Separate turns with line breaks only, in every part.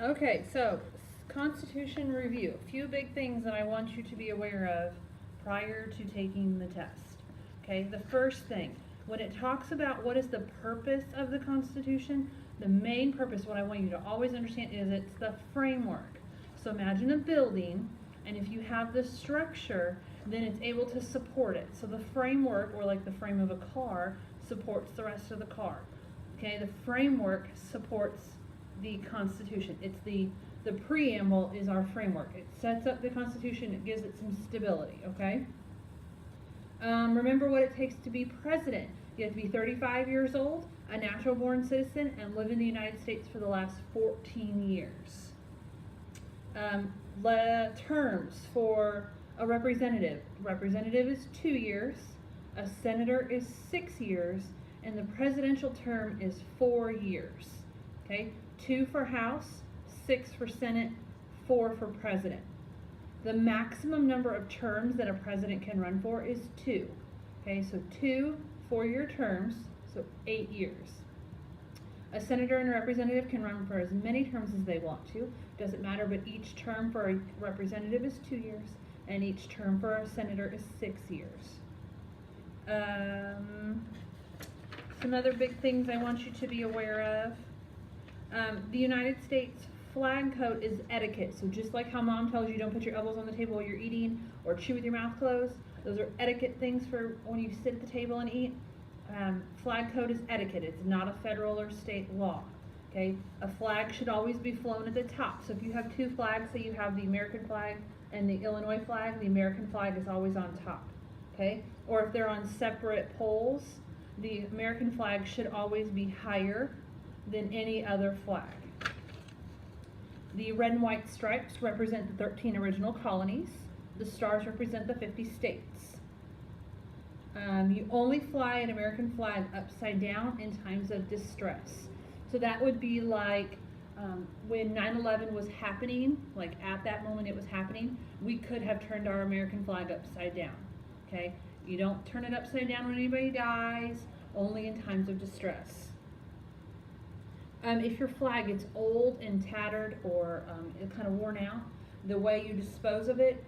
Okay, so Constitution review. A few big things that I want you to be aware of prior to taking the test. Okay, the first thing, when it talks about what is the purpose of the Constitution, the main purpose, what I want you to always understand is it's the framework. So imagine a building, and if you have the structure, then it's able to support it. So the framework, or like the frame of a car, supports the rest of the car. Okay, the framework supports the Constitution. It's the preamble is our framework. It sets up the Constitution. It gives it some stability. Okay. Remember what it takes to be president. You have to be 35 years old, a natural born citizen, and live in the United States for the last 14 years. The terms for a representative. Representative is 2 years, a senator is 6 years, and the presidential term is 4 years. Okay, 2 for House, 6 for Senate, 4 for president. The maximum number of terms that a president can run for is 2. Okay, so 2 4-year terms, so 8 years. A senator and a representative can run for as many terms as they want to. Doesn't matter, but each term for a representative is 2 years, and each term for a senator is 6 years. Some other big things I want you to be aware of. The United States flag code is etiquette. So just like how mom tells you don't put your elbows on the table while you're eating or chew with your mouth closed, those are etiquette things for when you sit at the table and eat. Flag code is etiquette. It's not a federal or state law. Okay, a flag should always be flown at the top. So if you have 2 flags, say you have the American flag and the Illinois flag, the American flag is always on top. Okay, or if they're on separate poles, the American flag should always be higher than any other flag. The red and white stripes represent the 13 original colonies. The stars represent the 50 states. You only fly an American flag upside down in times of distress. So that would be like when 9/11 was happening, like at that moment it was happening, we could have turned our American flag upside down. Okay? You don't turn it upside down when anybody dies, only in times of distress. If your flag gets old and tattered or it's kind of worn out, the way you dispose of it,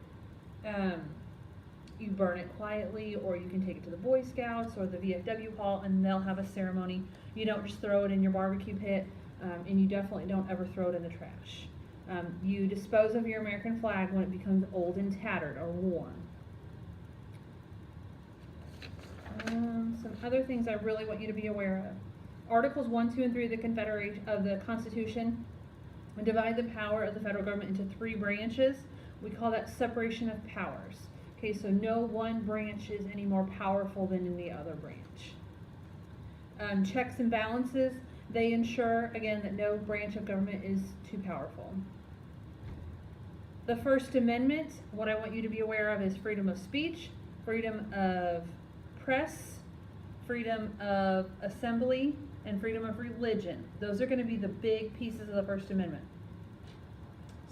you burn it quietly, or you can take it to the Boy Scouts or the VFW hall and they'll have a ceremony. You don't just throw it in your barbecue pit, and you definitely don't ever throw it in the trash. You dispose of your American flag when it becomes old and tattered or worn. Some other things I really want you to be aware of. Articles 1, 2, and 3 of the Confederation of the Constitution divide the power of the federal government into 3 branches. We call that separation of powers. Okay, so no one branch is any more powerful than any other branch. Checks and balances, they ensure, again, that no branch of government is too powerful. The First Amendment, what I want you to be aware of is freedom of speech, freedom of press, freedom of assembly, and freedom of religion. Those are going to be the big pieces of the First Amendment.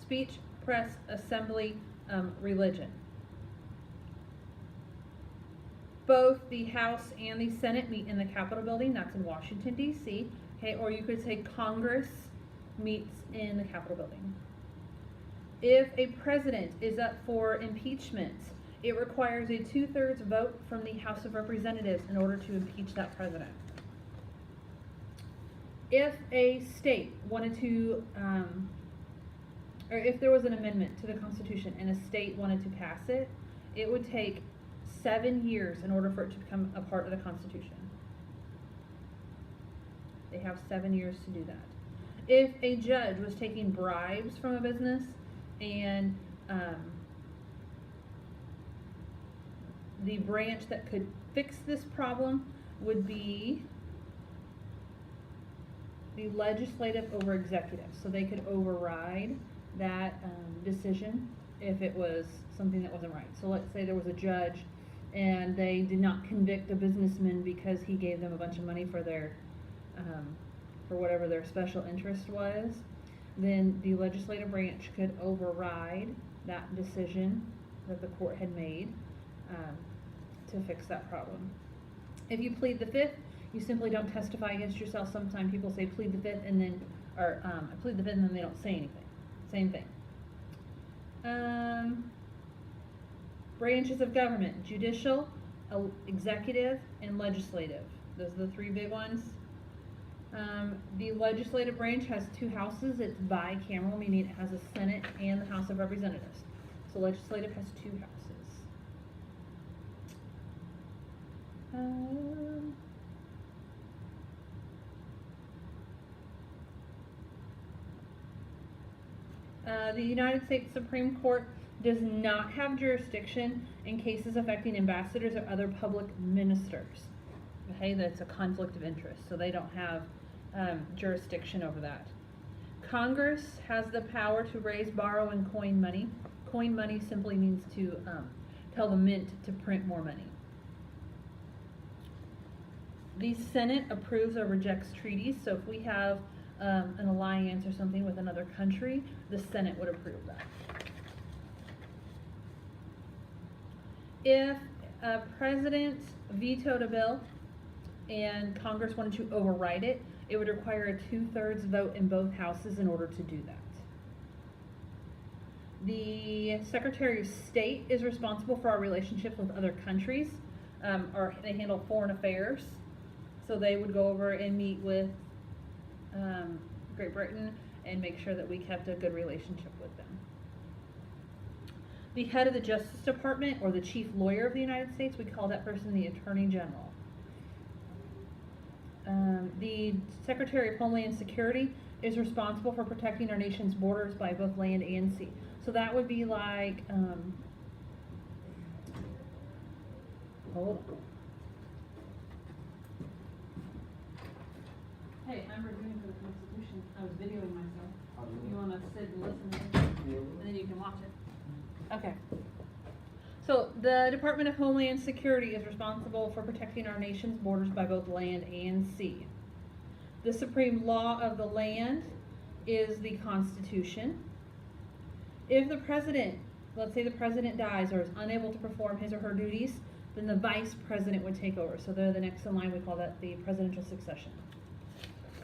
Speech, press, assembly, religion. Both the House and the Senate meet in the Capitol building. That's in Washington, D.C. Okay, or you could say Congress meets in the Capitol building. If a president is up for impeachment, it requires a 2/3 vote from the House of Representatives in order to impeach that president. If a state wanted to, or if there was an amendment to the Constitution and a state wanted to pass it, it would take 7 years in order for it to become a part of the Constitution. They have 7 years to do that. If a judge was taking bribes from a business and the branch that could fix this problem would be the legislative over executive. So they could override that decision if it was something that wasn't right. So let's say there was a judge and they did not convict a businessman because he gave them a bunch of money for their for whatever their special interest was, then the legislative branch could override that decision that the court had made to fix that problem. If you plead the fifth, you simply don't testify against yourself. Sometimes people say plead the fifth and then or, I plead the fifth, and then they don't say anything. Same thing. Branches of government: judicial, executive, and legislative. Those are the three big ones. The legislative branch has two houses. It's bicameral, meaning it has a Senate and the House of Representatives. So legislative has two houses. The United States Supreme Court does not have jurisdiction in cases affecting ambassadors or other public ministers. Okay, that's a conflict of interest, so they don't have jurisdiction over that. Congress has the power to raise, borrow, and coin money. Coin money simply means to tell the mint to print more money. The Senate approves or rejects treaties, so if we have an alliance or something with another country, the Senate would approve that. If a president vetoed a bill and Congress wanted to override it, it would require a 2/3 vote in both houses in order to do that. The Secretary of State is responsible for our relationships with other countries, or they handle foreign affairs. So they would go over and meet with Great Britain and make sure that we kept a good relationship with them. The head of the Justice Department, or the chief lawyer of the United States, we call that person the Attorney General. The Secretary of Homeland Security is responsible for protecting our nation's borders by both land and sea. So that would be like, hold on. Hey, I'm reviewing for the Constitution. I was videoing myself. You want to sit and listen, and then you can watch it. Okay. So the Department of Homeland Security is responsible for protecting our nation's borders by both land and sea. The supreme law of the land is the Constitution. If the president, let's say the president dies or is unable to perform his or her duties, then the vice president would take over. So they're the next in line. We call that the presidential succession.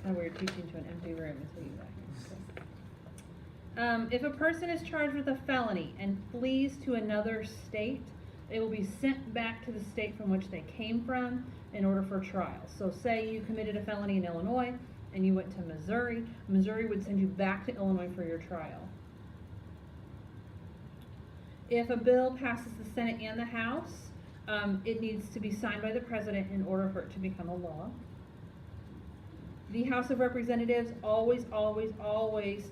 Kind of weird teaching to an empty room until you back. If a person is charged with a felony and flees to another state, they will be sent back to the state from which they came from in order for trial. So say you committed a felony in Illinois and you went to Missouri, Missouri would send you back to Illinois for your trial. If a bill passes the Senate and the House, it needs to be signed by the president in order for it to become a law. The House of Representatives always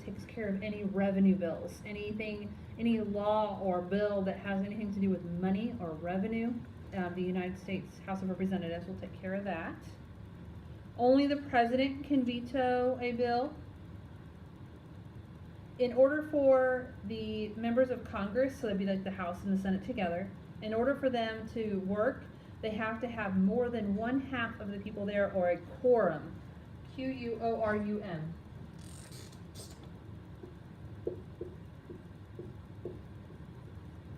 takes care of any revenue bills. Any law or bill that has anything to do with money or revenue, the United States House of Representatives will take care of that. Only the president can veto a bill. In order for the members of Congress, so that'd be like the House and the Senate together, in order for them to work, they have to have more than 1/2 of the people there, or a quorum. Quorum.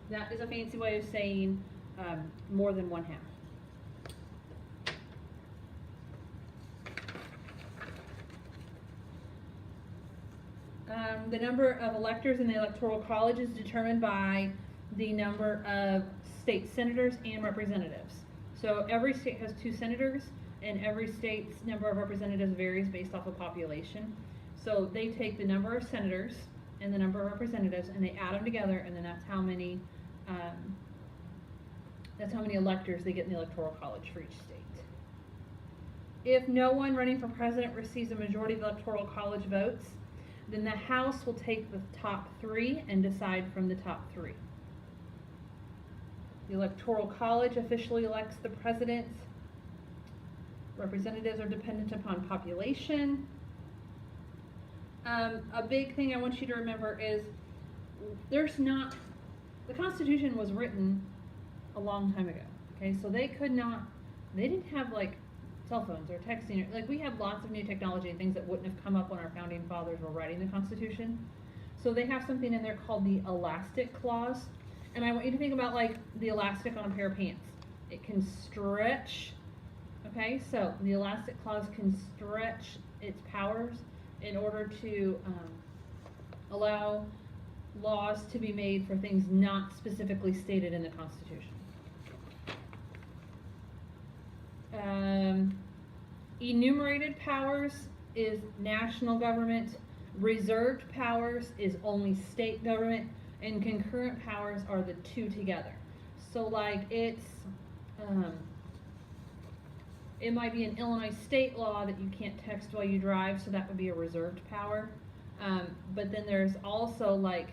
That is a fancy way of saying more than 1/2. The number of electors in the Electoral College is determined by the number of state senators and representatives. So every state has 2 senators, and every state's number of representatives varies based off of population. So they take the number of senators and the number of representatives and they add them together, and then that's how many electors they get in the Electoral College for each state. If no one running for president receives a majority of the Electoral College votes, then the House will take the top 3 and decide from the top 3. The Electoral College officially elects the president. Representatives are dependent upon population. A big thing I want you to remember is the Constitution was written a long time ago, okay? So they didn't have like cell phones or texting, like we have lots of new technology and things that wouldn't have come up when our founding fathers were writing the Constitution. So they have something in there called the elastic clause. And I want you to think about like the elastic on a pair of pants. It can stretch. Okay, so the elastic clause can stretch its powers in order to allow laws to be made for things not specifically stated in the Constitution. Enumerated powers is national government, reserved powers is only state government, and concurrent powers are the two together. So like it might be an Illinois state law that you can't text while you drive, so that would be a reserved power. But then there's also like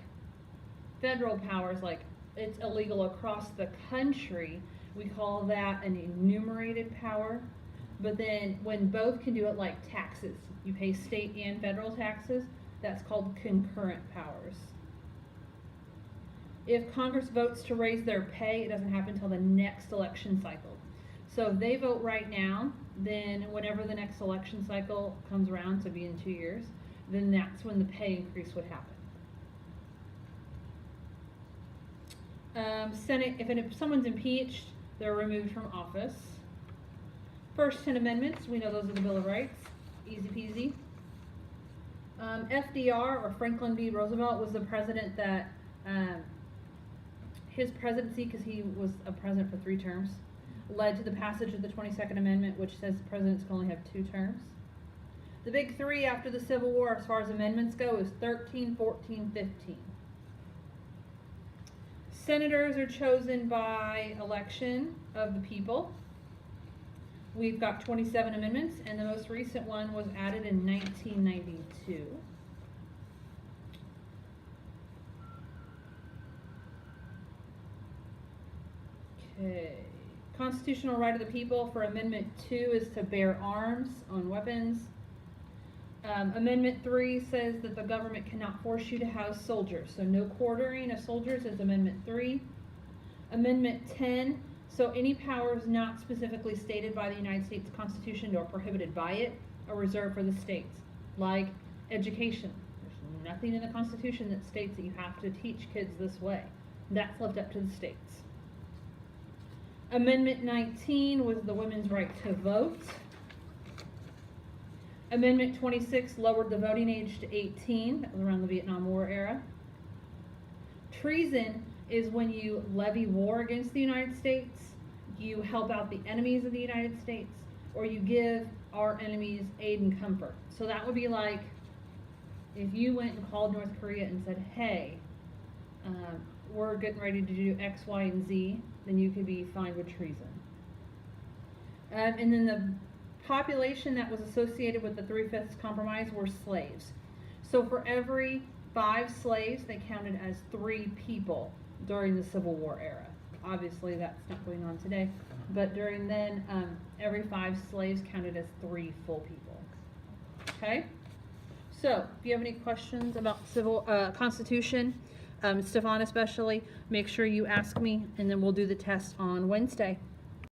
federal powers, like it's illegal across the country. We call that an enumerated power. But then when both can do it, like taxes, you pay state and federal taxes, that's called concurrent powers. If Congress votes to raise their pay, it doesn't happen until the next election cycle. So if they vote right now, then whenever the next election cycle comes around, so be in 2 years, then that's when the pay increase would happen. Senate, if someone's impeached, they're removed from office. First 10 amendments, we know those are the Bill of Rights, easy peasy. FDR, or Franklin D. Roosevelt, was the president that, his presidency, because he was a president for 3 terms, led to the passage of the 22nd Amendment, which says presidents can only have 2 terms. The big 3 after the Civil War, as far as amendments go, is 13, 14, 15. Senators are chosen by election of the people. We've got 27 amendments, and the most recent one was added in 1992. Okay. Constitutional right of the people for Amendment 2 is to bear arms on weapons. Amendment 3 says that the government cannot force you to house soldiers, so no quartering of soldiers is Amendment 3. Amendment 10, so any powers not specifically stated by the United States Constitution or prohibited by it are reserved for the states, like education. There's nothing in the Constitution that states that you have to teach kids this way. That's left up to the states. Amendment 19 was the women's right to vote. Amendment 26 lowered the voting age to 18. That was around the Vietnam War era. Treason is when you levy war against the United States, you help out the enemies of the United States, or you give our enemies aid and comfort. So that would be like if you went and called North Korea and said, hey, we're getting ready to do X, Y, and Z, then you could be fined with treason. And then the population that was associated with the 3/5 compromise were slaves. So for every 5 slaves, they counted as 3 people during the Civil War era. Obviously, that's not going on today, but during then, every 5 slaves counted as 3 full people. Okay? So, if you have any questions about Constitution, Stefan especially, make sure you ask me, and then we'll do the test on Wednesday.